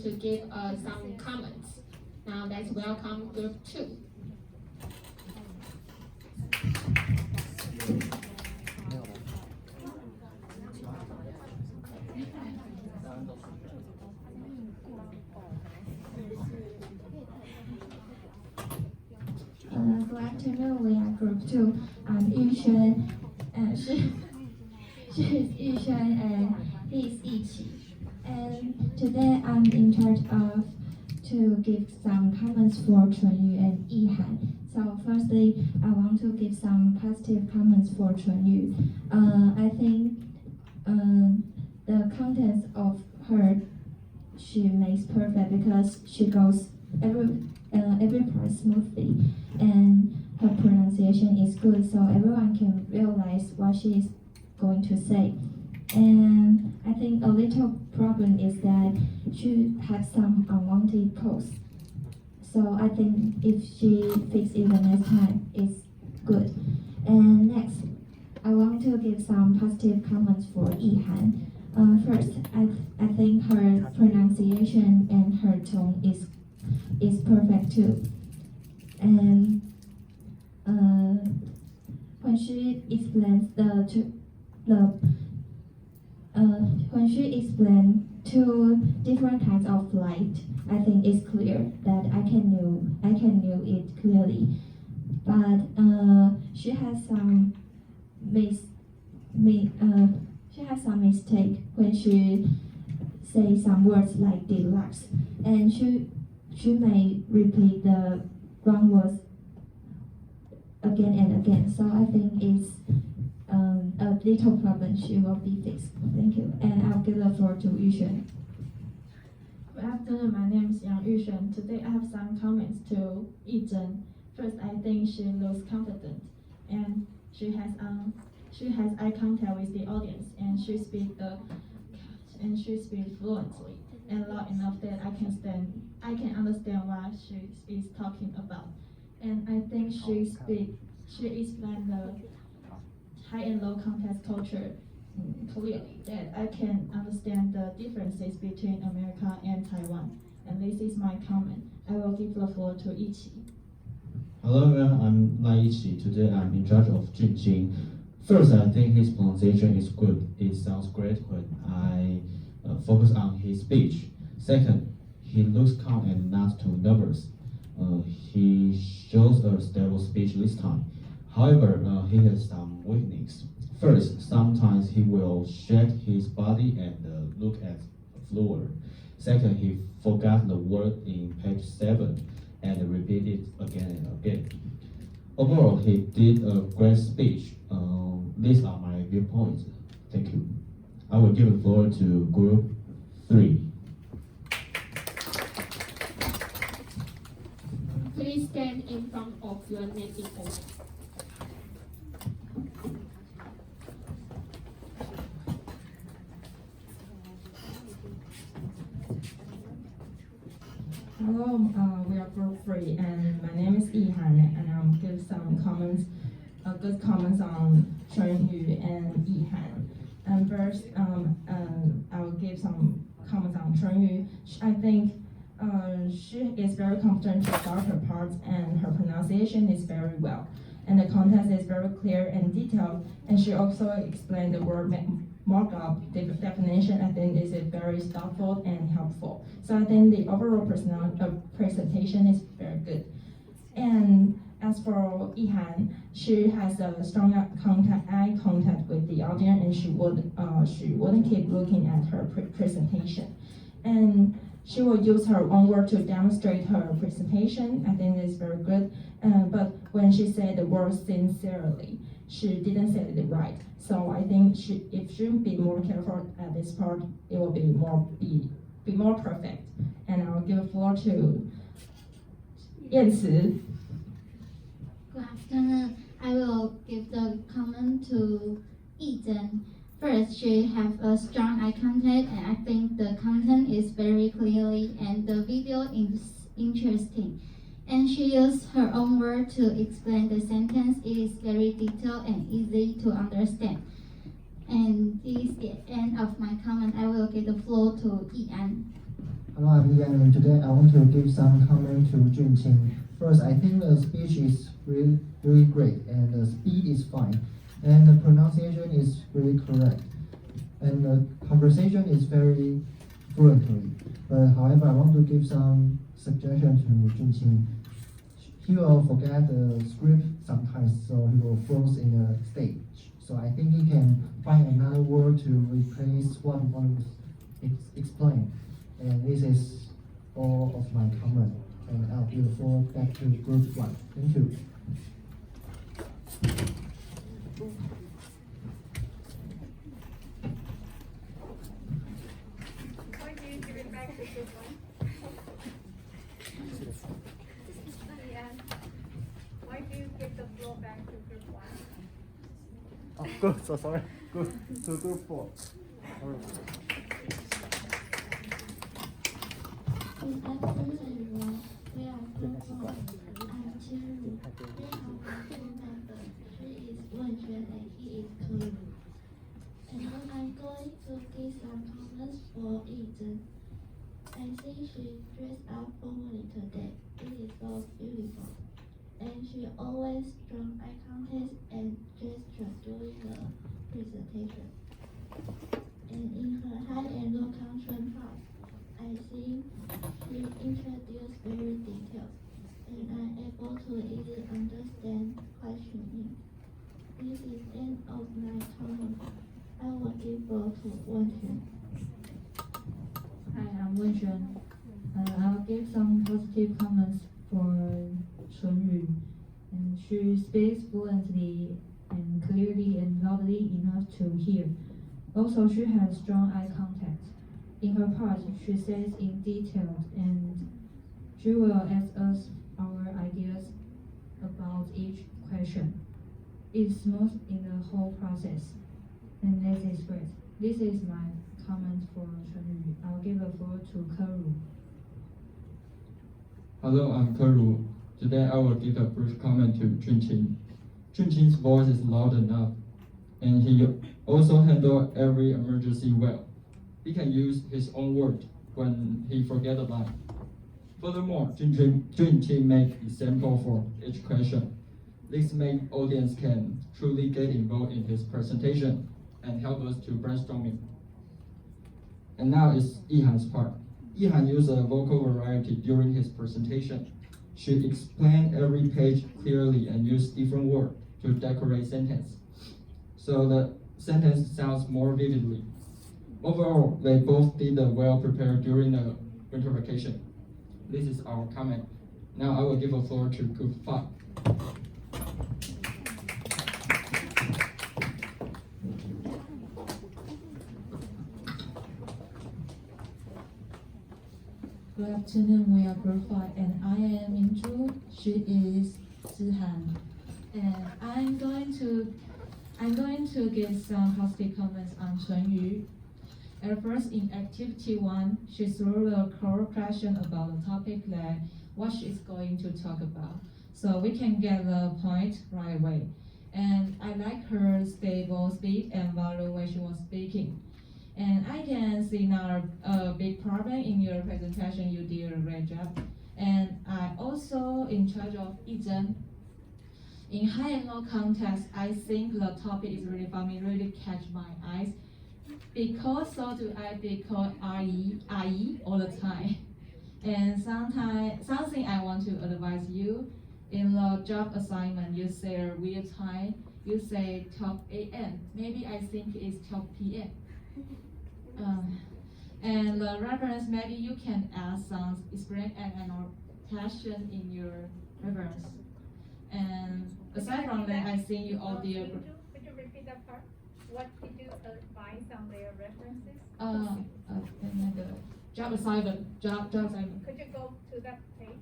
to give some comments. Now let's welcome group 2. Good afternoon, we are group 2. I'm Yushen, she is Yushen and he is Yiqi. And today I'm in charge of to give some comments for Chunyu and Yihan. So firstly, I want to give some positive comments for Chunyu. I think the contents of her she makes perfect because she goes every part smoothly, and her pronunciation is good, so everyone can realize what she is going to say. And I think a little problem is that she has some unwanted pause. So I think if she fixes it the next time, it's good. And next, I want to give some positive comments for Yihan. First, I think her pronunciation and her tone is perfect too. And when she explains when she explains two different kinds of light, I think it's clear that I can know it clearly. But she has some mistake when she say some words like deluxe, and she may repeat the wrong words again and again. So I think it's a little problem. She will be fixed. Thank you. And I'll give the floor to Yushen. Good afternoon, my name is Yang Yushen. Today I have some comments to Yizhen. First, I think she looks confident, and she has eye contact with the audience, and she speaks fluently and loud enough that I can understand what she is talking about. And I think she explained the high and low context culture clearly, that I can understand the differences between America and Taiwan. And this is my comment. I will give the floor to Yiqi. Hello everyone, I'm Yiqi. Today I'm in charge of Jing. First, I think his pronunciation is good. It sounds great when I focus on his speech. Second, he looks calm and not too nervous. He shows a stable speech this time. However, he has some weakness. First, sometimes he will shake his body and look at the floor. Second, he forgot the word in page 7 and repeated it again and again. Overall, he did a great speech. These are my viewpoints. Thank you. I will give the floor to group 3. Please stand in front of your native home. Hello, we are group 3, and my name is Yihan, and I'll give some comments, good comments on Chunyu and Yihan. And first, I will give some comments on Chunyu. I think she is very confident to start her parts, and her pronunciation is very well. And the context is very clear and detailed, and she also explained the word markup, the definition. I think is very thoughtful and helpful. So I think the overall presentation is very good. And as for Yihan, she has a strong eye contact with the audience, and she wouldn't keep looking at her presentation. And she will use her own word to demonstrate her presentation. I think it's very good. But when she said the word sincerely, she didn't say it right. So I think if she be more careful at this part, it will be more perfect. And I'll give the floor to Yanci. Good afternoon. I will give the comment to Yizhen. First, she have a strong eye contact, and I think the content is very clearly, and the video is interesting. And she used her own word to explain the sentence. It is very detailed and easy to understand. And this is the end of my comment. I will give the floor to Yian. Hello, I'm Liang, and today I want to give some comment to Junqing. First, I think the speech is really great, and the speed is fine, and the pronunciation is really correct, and the conversation is very fluently. But however, I want to give some suggestion to Junqing. He will forget the script sometimes, so he will froze in the stage. So I think he can find another word to replace what he wants to explain. And this is all of my comment. And I'll give the floor back to group one. Thank you. Why do you give it back to group one? Liang, why do you give the floor back to group one? Oh, good. So sorry. Good. To group four. Sorry. Good afternoon, everyone. We are group 4. I'm Qianru. We have a full member. She is Wenxuan and he is Ke. And then I'm going to give some comments for Yizhen. I think she dressed up formally today. It is so beautiful. And she always draws eye contact and gesture during the presentation. And in her high and low contrast part, I think she introduced very detailed, and I'm able to easily understand what she means. This is end of my comment. I will give birth to Wenxuan. Hi, I'm Wenxuan. I'll give some positive comments for Chunyu. And she speaks fluently and clearly and loudly enough to hear. Also, she has strong eye contact. In her part, she says in detail, and she will ask us our ideas about each question. It's smooth in the whole process, and this is great. This is my comment for Chunyu. I'll give the floor to Keru. Hello, I'm Keru. Today I will give a brief comment to Junqing. Junqing's voice is loud enough, and he also handles every emergency well. He can use his own word when he forgets a line. Furthermore, Junqing makes example for each question. This makes audience can truly get involved in his presentation and help us to brainstorming. And now it's Yihan's part. Yihan used a vocal variety during his presentation. She explained every page clearly and used different words to decorate sentence, so the sentence sounds more vividly. Overall, they both did well prepared during the winter vacation. This is our comment. Now I will give the floor to Group 5. Good afternoon, we are Group 5, and I am Minju. She is Zihan. And I'm going to give some positive comments on Chunyu. At first, in activity 1, she threw a core question about the topic that what she's going to talk about, so we can get the point right away. And I like her stable speed and volume when she was speaking. And I can see now a big problem in your presentation. You did a great job. And I also in charge of Yizhen. In high and low context, I think the topic is really funny, really catch my eyes. Because so do I be called RE all the time. And sometimes something I want to advise you, in the job assignment, you say a real time, you say 12 a.m. Maybe I think it's 12 p.m. And the reference, maybe you can add some explain and annotation in your reference. And aside from that, I think you all did. Could you repeat that part? What did you advise on their references? And job assignment, job assignment. Could you go to that page?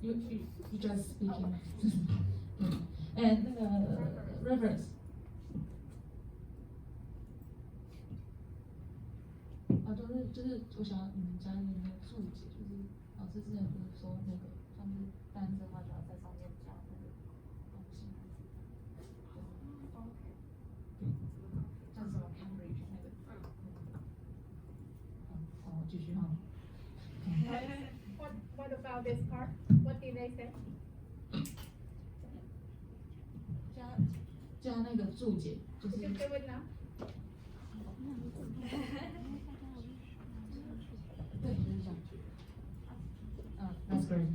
Okay, yeah. You just speaking. And reference. 就是我想要你们加入那个注解，就是老师之前不是说那个像是单字的话，就要在上面加那个东西。像什么 Cambridge 那个。好，继续哈。What about this part? What did they say? 加那个注解，就是 Could you do it now? 对，就是这样。That's great.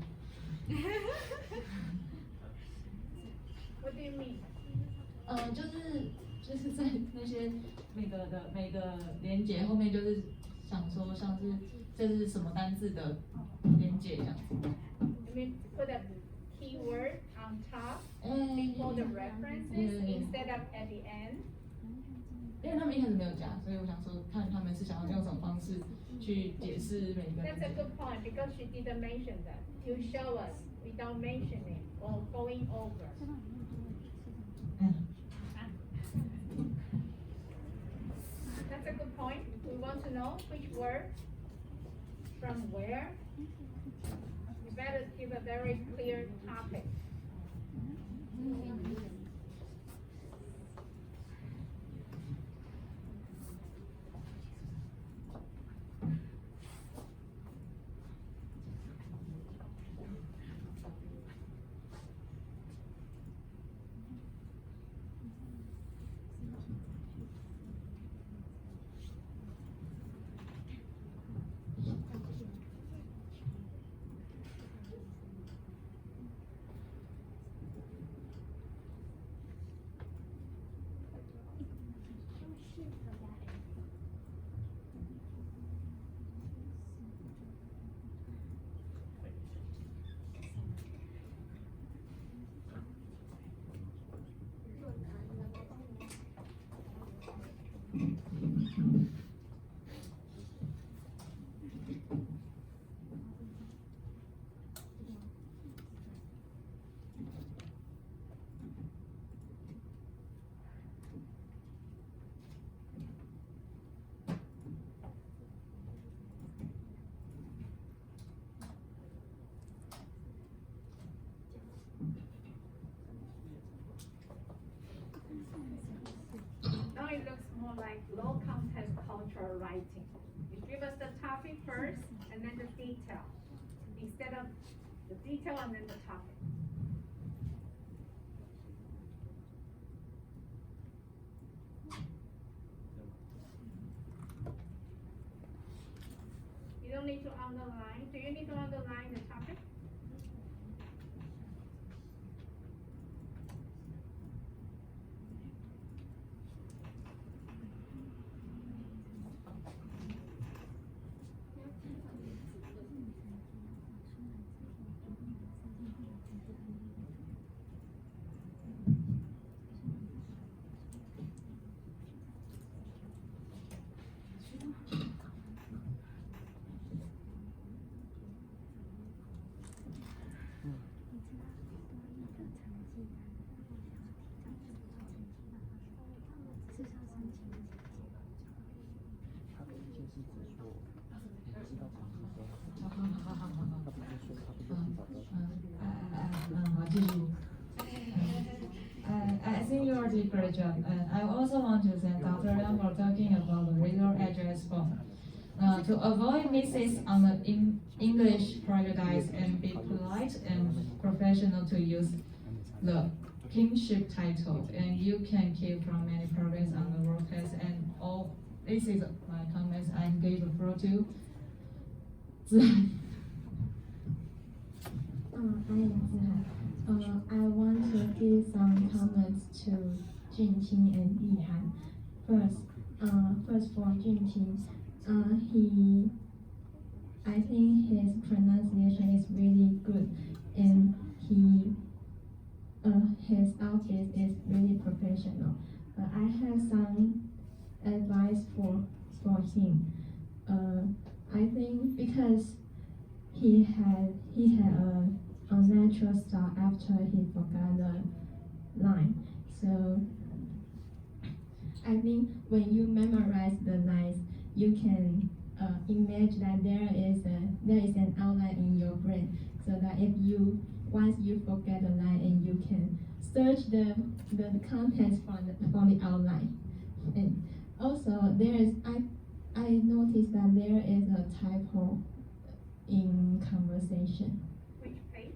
What do you mean? 就是在那些每个连结后面，就是想说像是这是什么单字的连结这样子。I mean, put a keyword on top before the references instead of at the end. 因为他们一开始没有加，所以我想说，看他们是想要用什么方式去解释每个。That's a good point because she didn't mention that. You show us without mentioning or going over. That's a good point. We want to know which word from where. You better give a very clear topic. Now it looks more like low content cultural writing. You give us the topic first and then the detail, instead of the detail and then the topic. You don't need to underline. Do you need to underline the topic? I think you are doing a great job. And I also want to thank Dr. Liang for talking about the regular address form. To avoid mistakes on the English prejudice and be polite and professional to use the kingship title, and you can keep from many problems on the broadcast and all. This is my comments. I give the floor to Zihan. I want to give some comments to Junqing and Yihan. First for Junqing, I think his pronunciation is really good, and his outfit is really professional. But I have some advice for him. I think because he had a natural start after he forgot the line. So I think when you memorize the lines, you can image that there is an outline in your brain, so that if you once you forget the line and you can search the contents from the outline. And also I noticed that there is a typo in conversation. Which page?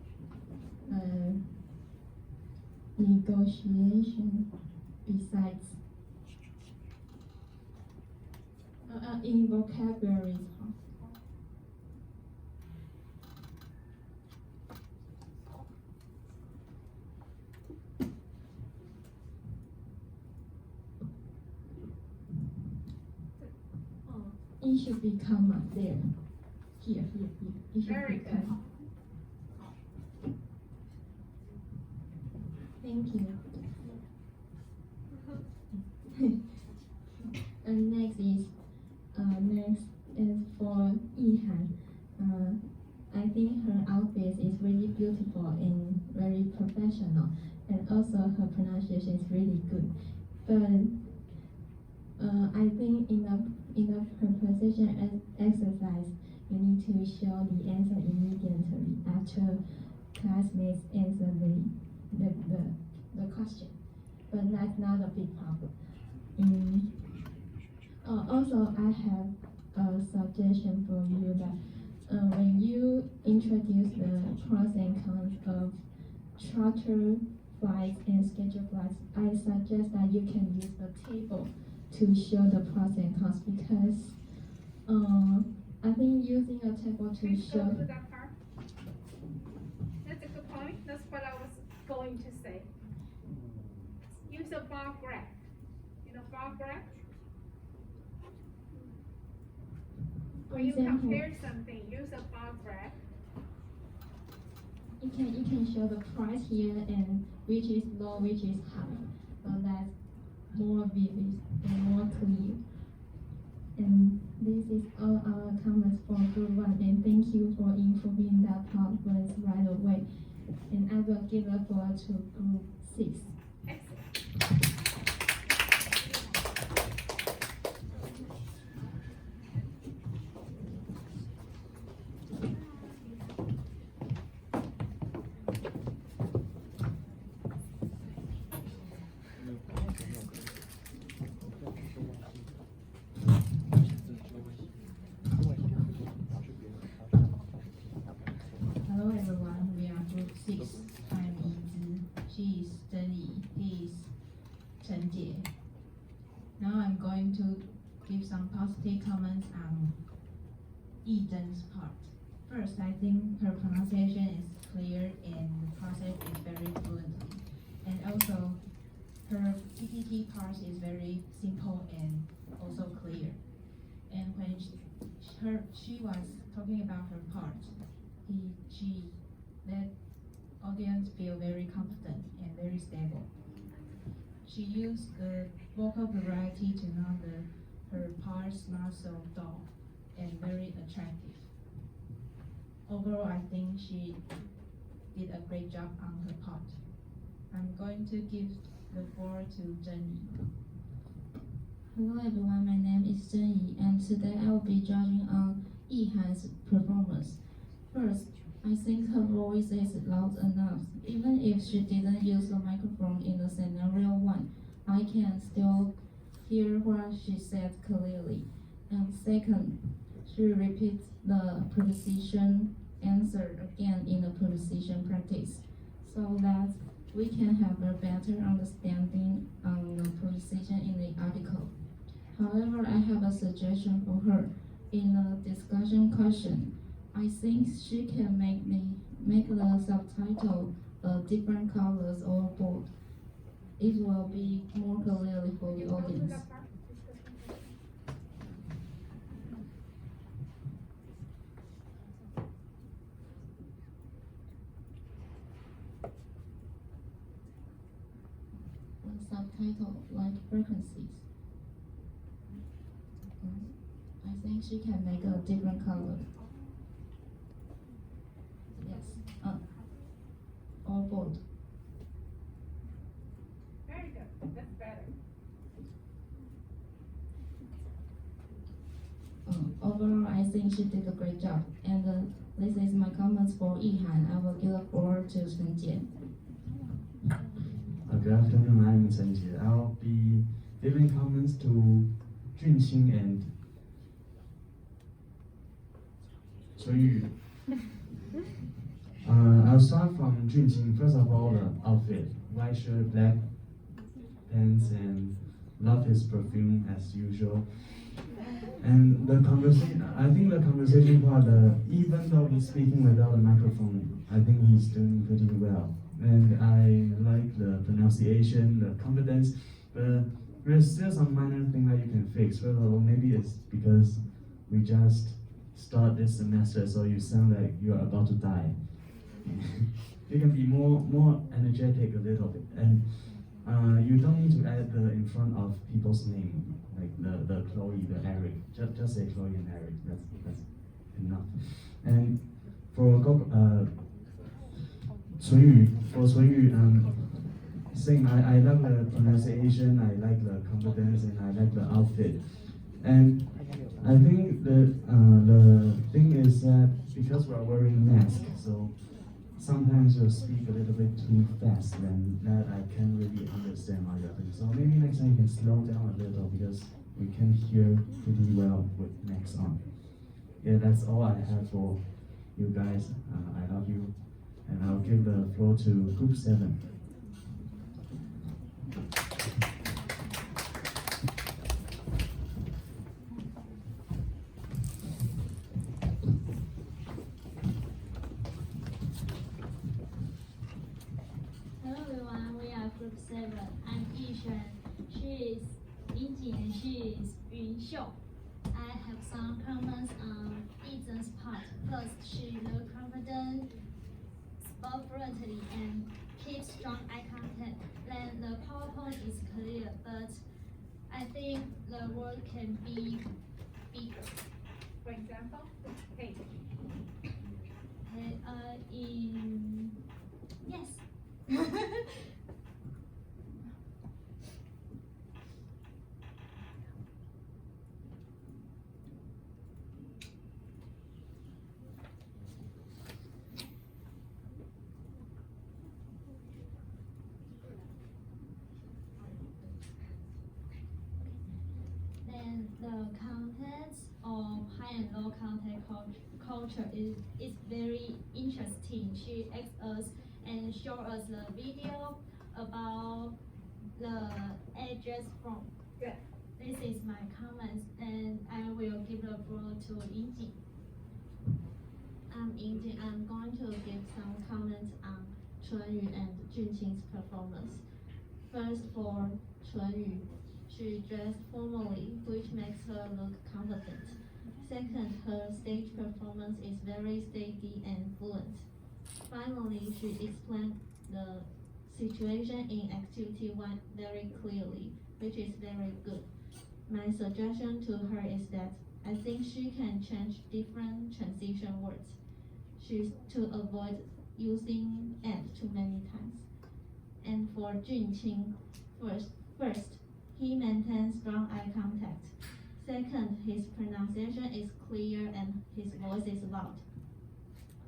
Negotiation besides in vocabulary. It should be comma there. Here. It should Very be good. comma. Thank you. And next is for Yihan. I think her outfit is really beautiful and very professional, and also her pronunciation is really good. But I think in the preposition exercise, you need to show the answer immediately after classmates answer the question. But that's not a big problem. Also, I have a suggestion for you that when you introduce the pros and cons of charter flights and scheduled flights, I suggest that you can use the table to show the pros and cons, because I think using a table to Please go show. to that part. That's a good point. That's what I was going to say. Use a bar graph. You know bar graph? For When you example, compare something, use a bar graph. you can show the price here and which is low, which is high. So that's more vivid and more clear. And this is all our comments for group 1, and thank you for improving that progress right away. And I will give the floor to group 6. Excellent. Hello everyone, we are group 6. I'm Yi. She is Zheng. He is Chen Jie. Now I'm going to give some positive comments on Yi Zhen's part. First, I think her pronunciation is clear and the process is very fluently. And also, her PPT part is very simple and also clear. And when she was talking about her part, she let audience feel very confident and very stable. She used the vocal variety to know her parts not so dull and very attractive. Overall, I think she did a great job on her part. I'm going to give the floor to Zheng. Hello everyone, my name is Zheng Yi, and today I will be judging on Yihan's performance. First, I think her voice is loud enough. Even if she didn't use the microphone in the scenario 1, I can still hear what she said clearly. And second, she repeats the preposition answer again in the preposition practice, so that we can have a better understanding on the preposition in the article. However, I have a suggestion for her. In the discussion question, I think she can make the subtitle different colors or bold. It will be more clearly for the Go to audience. that part. The subtitle like frequencies. I think she can make a different color. Yes. Or bold. Very good. That's better. overall, I think she did a great job. And this is my comments for Yihan. I will give the floor to Chen Jie. Good afternoon, I'm Chen Jie. I'll be giving comments to Junqing and Chun Yu. I'll start from Junqing. First of all, the outfit: white shirt, black pants, and love his perfume as usual. And the conversation, I think the conversation part, even though he's speaking without a microphone, I think he's doing pretty well. And I like the pronunciation, the confidence, but there's still some minor thing that you can fix. First of all, maybe it's because we just start this semester, so you sound like you're about to die. You can be more energetic a little bit, and you don't need to add the in front of people's name, like the Chloe, the Eric. Just say Chloe and Eric. That's enough. And for Chun Yu, Tsaing, I love the pronunciation, I like the confidence, and I like the outfit. And I think the thing is that because we're wearing masks, so sometimes you'll speak a little bit too fast, and that I can't really understand what you're saying. So maybe next time you can slow down a little because we can hear pretty well with masks on. Yeah, that's all I have for you guys. I love you. And I'll give the floor to Group 7. Hello everyone, we are Group 7. I'm Yishan. She is Lingjing and she is Yunxiu. I have some comments on Yizhen's part. First, she looks confident, spoke fluently, and keeps strong eye contact. Then the PowerPoint is clear, but I think the word can be bigger. For example, page. Yes. Then the contents of high and low content culture is very interesting. She asks us and show us the video about the address from. Good. This is my comments, and I will give the floor to Yingjing. I'm Yingjing. I'm going to give some comments on Chun Yu and Junqing's performance. First, for Chun Yu, she dressed formally, which makes her look confident. Second, her stage performance is very steady and fluent. Finally, she explained the situation in Activity 1 very clearly, which is very good. My suggestion to her is that I think she can change different transition words. She's to avoid using "and" too many times. And for Junqing, first, he maintains strong eye contact. Second, his pronunciation is clear and his voice is loud.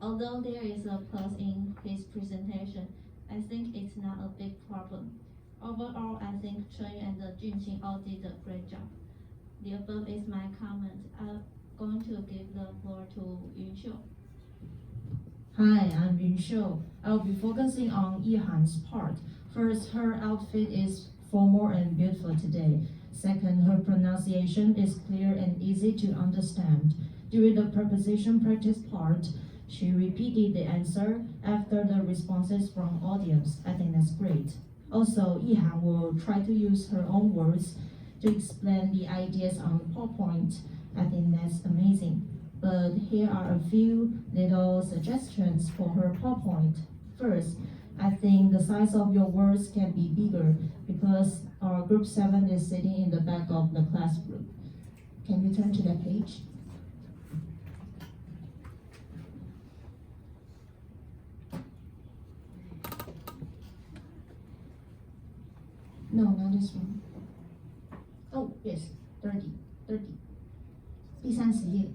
Although there is a plus in his presentation, I think it's not a big problem. Overall, I think Chun Yu and Junqing all did a great job. The above is my comment. I'm going to give the floor to Yunxiu. Hi, I'm Yunxiu. I'll be focusing on Yihan's part. First, her outfit is formal and beautiful today. Second, her pronunciation is clear and easy to understand. During the preposition practice part, she repeated the answer after the responses from audience. I think that's great. Also, Yihan will try to use her own words to explain the ideas on PowerPoint. I think that's amazing. But here are a few little suggestions for her PowerPoint. First, I think the size of your words can be bigger because our group 7 is sitting in the back of the classroom. Can you turn to that page? No, not this one. Oh, yes, 30. 第30页。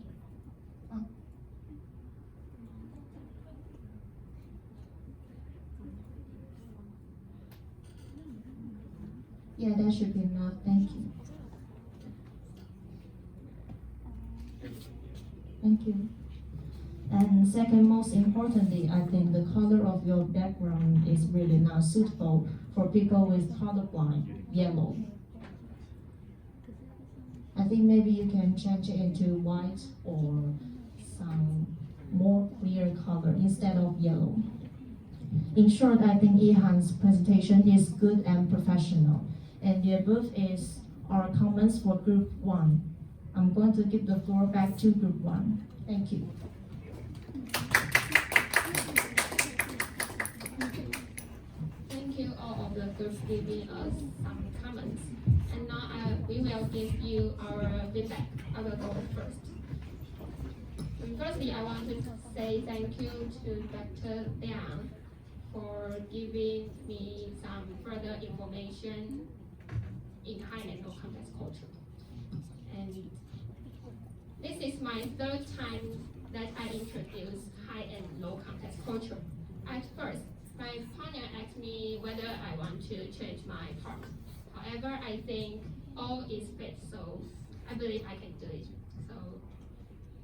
Yeah, that should be enough. Thank you. Thank you. And second, most importantly, I think the color of your background is really not suitable for people with colorblind, yellow. I think maybe you can change it into white or some more clear color instead of yellow. In short, I think Yihan's presentation is good and professional. And the above is our comments for group 1. I'm going to give the floor back to group 1. Thank you. Thank you all of the groups giving us some comments. And now we will give you our feedback. I will go first. Firstly, I want to say thank you to Dr. Liang for giving me some further information in high and low context culture. And this is my third time that I introduce high and low context culture. At first, my partner asked me whether I want to change my part. However, I think all is fit, so I believe I can do it. So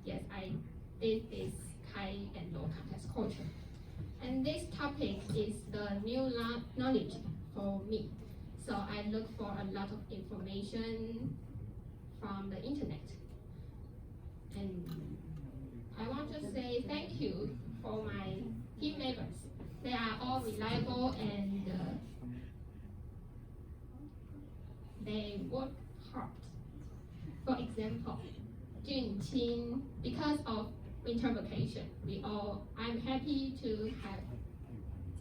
yes, I did this high and low context culture. And this topic is the new knowledge for me. So I look for a lot of information from the internet. And I want to say thank you for my team members. They are all reliable and they work hard. For example, Junqing, because of winter vacation, I'm happy to have,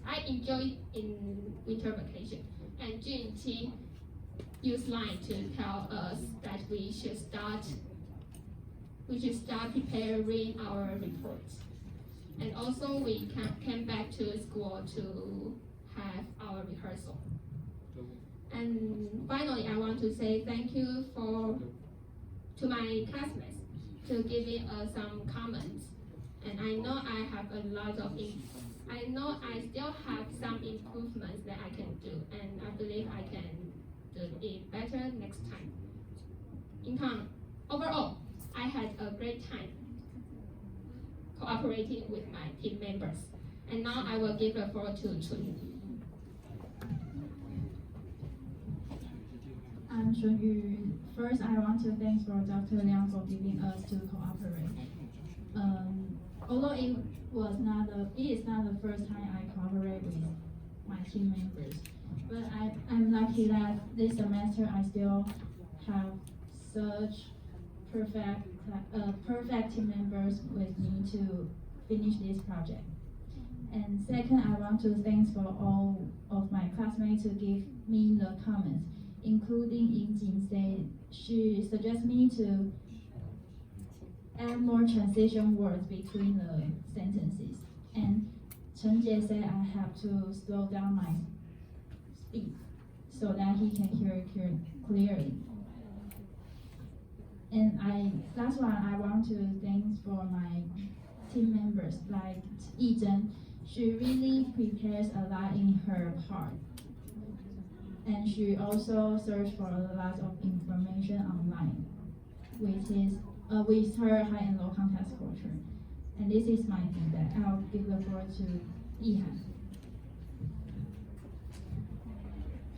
I enjoy in winter vacation. And Junqing used Line to tell us that we should start preparing our reports. And also we came back to school to have our rehearsal. And finally, I want to say thank you to my classmates to giving us some comments. And I know I have a lot of, I know I still have some improvements that I can do, and I believe I can do it better next time. Overall, I had a great time cooperating with my team members. And now I will give the floor to Chun. I'm Chun. First, I want to thank for Dr. Liang for giving us to cooperate. Although it is not the first time I cooperate with my team members, but I'm lucky that this semester I still have such perfect team members with me to finish this project. And second, I want to thank for all of my classmates to give me the comments, including Ying Jing. She suggests me to add more transition words between the sentences. And Chen Jie said I have to slow down my speed so that he can hear it clearly. And last one, I want to thank for my team members like Yi Zhen. She really prepares a lot in her part. And she also searched for a lot of information online with her high and low context culture. And this is my feedback. I'll give the floor to Yihan.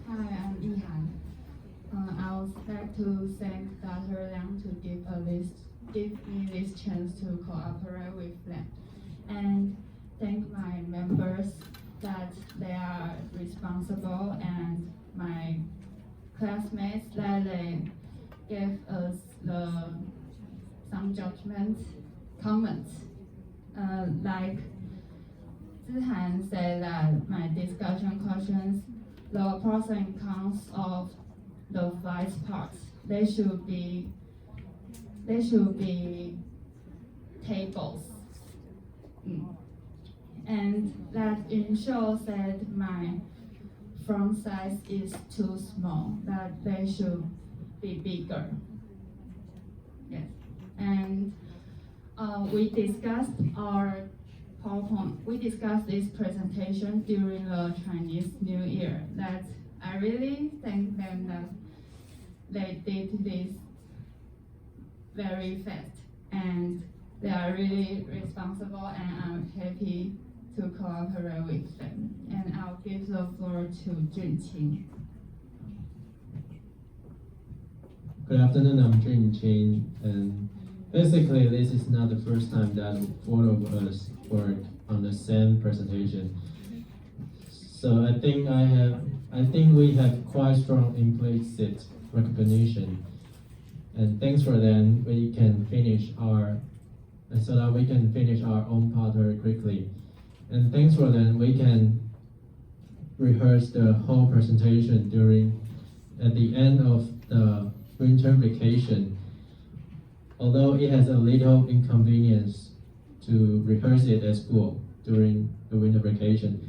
Hi, I'm Yihan. I would like to thank Dr. Liang to give me this chance to cooperate with them, and thank my members that they are responsible, and my classmates that they gave us some comments. Like Zihan said that my discussion questions, the pros and cons of the vice parts, they should be tables. And that Yun said my font size is too small, that they should be bigger. Yes. and we discussed our PowerPoint. We discussed this presentation during the Chinese New Year. That I really thank them that they did this very fast, and they are really responsible, and I'm happy to cooperate with them. And I'll give the floor to Junqing. Good afternoon, I'm Junqing, and basically this is not the first time that four of us work on the same presentation. So I think we have quite strong implicit recognition, and thanks for them we can finish our own part very quickly. And thanks for them we can rehearse the whole presentation at the end of the winter vacation. Although it has a little inconvenience to rehearse it at school during the winter vacation.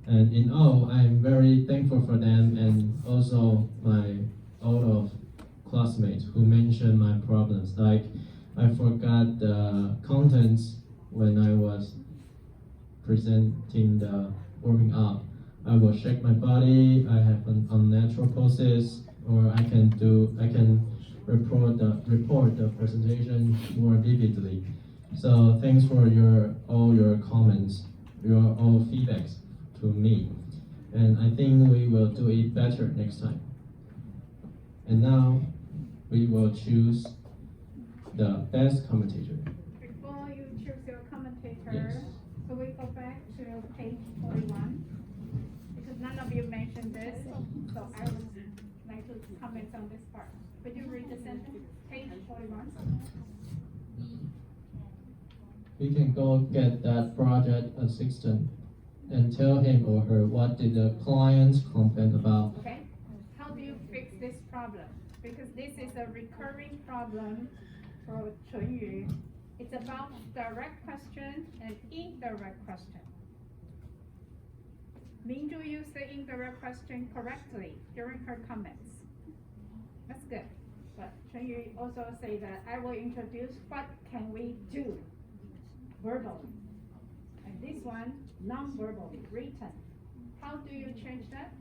And in all, I'm very thankful for them and also all of classmates who mentioned my problems. Like I forgot the contents when I was presenting the warming up. I will shake my body, I have an unnatural poses, or I can report the presentation more vividly. So thanks for all your comments, all feedbacks to me. And I think we will do it better next time. And now we will choose the best commentator. Before you choose your commentator, Yes. so we go back to page 41, because none of you mentioned this, so I would like to comment on this part. Could you read the sentence? Page 41. We can go get that project assistant and tell him or her what did the clients complain about. Okay. How do you fix this problem? Because this is a recurring problem for Chunyu. It's about direct question and indirect question. Minju used the indirect question correctly during her comments. That's good. But Chunyu also say that I will introduce what can we do verbally. And this one, non-verbally, written. How do you change that?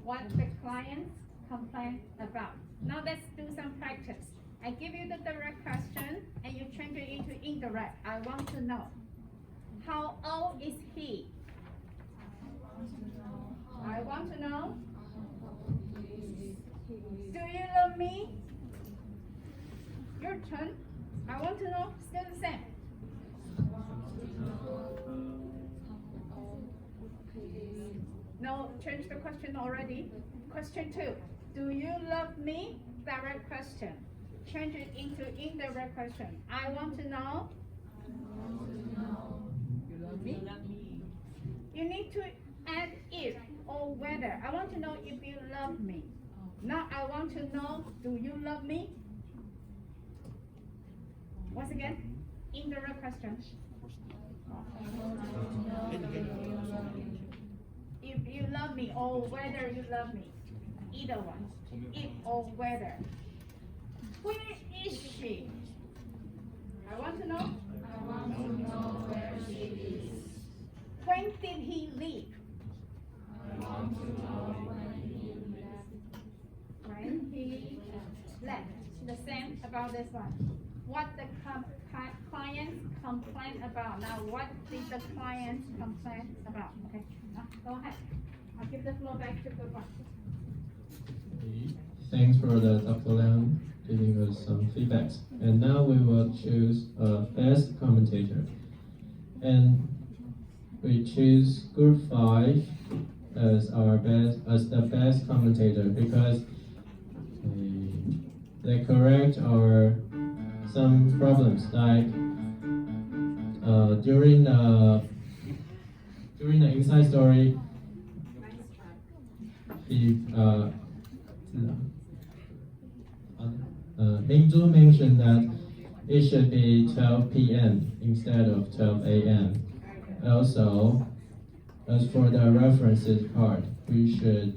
What the clients complain about. Now let's do some practice. I give you the direct question and you change it into indirect. I want to know. How old is he? I want to know. Do you love me? Your turn. I want to know. Still the same. No, change the question already. Question 2. Do you love me? Direct question. Change it into indirect question. I want to know. You love me? You need to add if or whether. I want to know if you love me. Now I want to know, do you love me? Once again, indirect question. If you love me or whether you love me. Either one. If or whether. Where is she? I want to know. I want to know where she is. When did he leave? I want to know when he left. When he left. The same about this one. What the clients complain about. Now, what did the clients complain about? Okay, now go ahead. I'll give the floor back to Good One. Thanks for the Dr. Liang giving us some feedbacks. And now we will choose a best commentator. And we choose Group 5 as the best commentator because they correct some problems like during the inside story, Mingzhu mentioned that it should be 12 p.m. instead of 12 a.m. Also, as for the references part, we should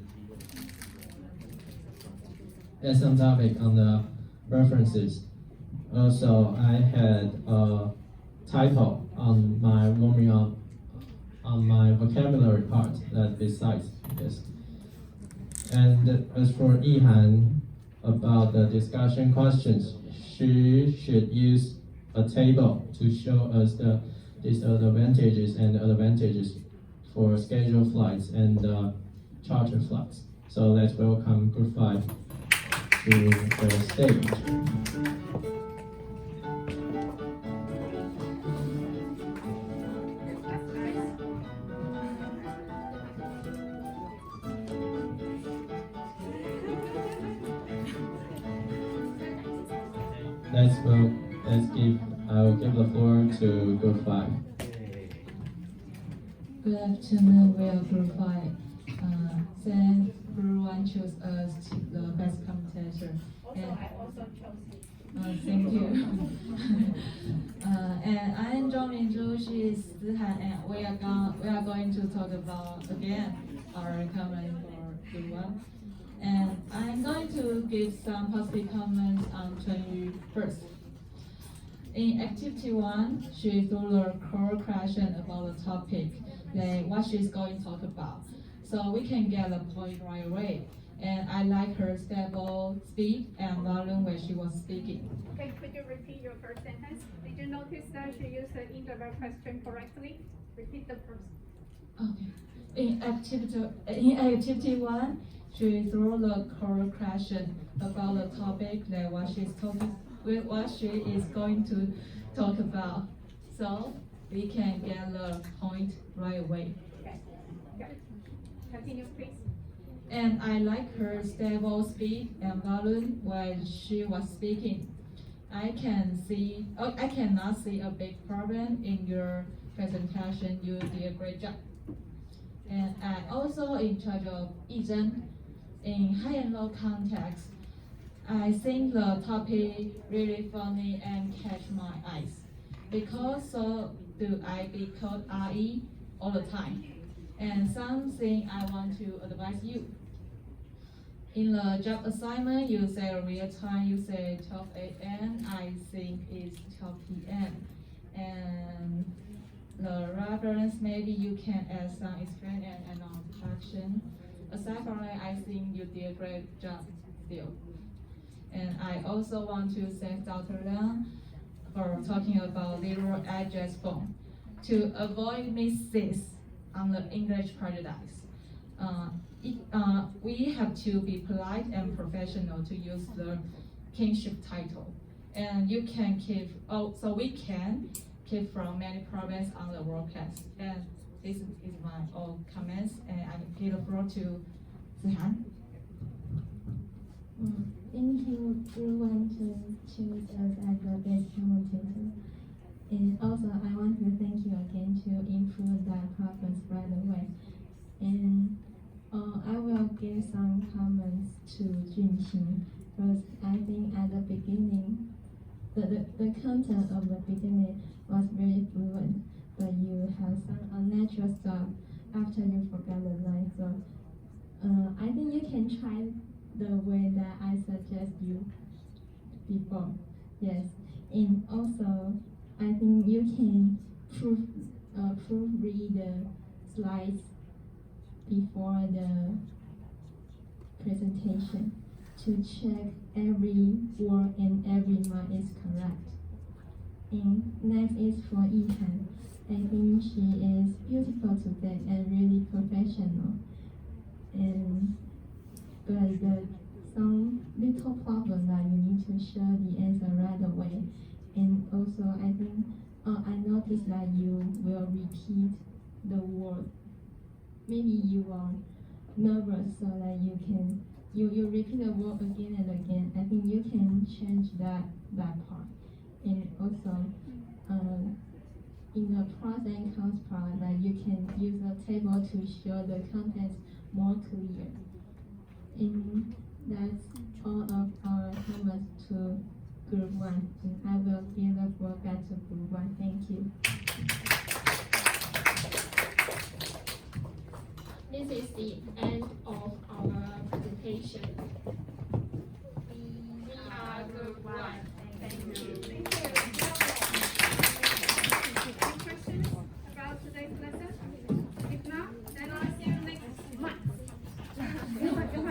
add some topic on the references. Also, I had a typo on my warming up on my vocabulary part that besides this. And as for Yihan, about the discussion questions, she should use a table to show us the disadvantages and advantages for scheduled flights and charter flights. So let's welcome Group 5 to the stage. I will give the floor to Group 5. Good afternoon, we are Group 5. Since Group 1 chose us to the best competitor. I also chose. Thank you. And I am Zhang Minzhu, she is Zihan, and we are going to talk about again our comment for Group 1. And I'm going to give some positive comments on Chunyu first. In activity 1, she threw the core question about the topic, like what she's going to talk about. So we can get the point right away. And I like her stable speed and volume when she was speaking. Okay, could you repeat your first sentence? Did you notice that she used the interval question correctly? Repeat the first. Okay. In activity 1, she threw the core question about the topic, like what she is going to talk about. So we can get the point right away. Okay. Okay. Continue, please. And I like her stable speed and volume when she was speaking. I cannot see a big problem in your presentation. You did a great job. And I also in charge of Yizhen. In high and low context, I think the topic really funny and catch my eyes. Because so do I be called RE all the time. And something I want to advise you. In the job assignment, you say real time, you say 12 a.m. I think it's 12 p.m. And the reference, maybe you can add some experience and action. Aside from that, I think you did a great job still. And I also want to thank Dr. Liang for talking about literal address form to avoid mistakes on the English prejudice. We have to be polite and professional to use the kingship title. And you can keep, so we can keep from many problems on the broadcast. And this is my all comments, and I give the floor to Zihan. Thank you, everyone, to choose us as the best commentator. And also, I want to thank you again to improve that progress right away. And I will give some comments to Junqing. First, I think at the beginning, the content of the beginning was very fluent, but you have some unnatural stuff after you forgot the line. So I think you can try the way that I suggest you before. Yes, and also I think you can proofread the slides before the presentation to check every word and every mark is correct. And next is for Yihan. I think she is beautiful today and really professional. And but some little problem that you need to show the answer right away. And also I think I noticed that you will repeat the word. Maybe you are nervous so that you repeat the word again and again. I think you can change that part. And also in the pros and cons part, that you can use a table to show the contents more clear. And that's all of our comments to Group 1. And I will give the floor back to Group 1. Thank you. This is the end of our presentation.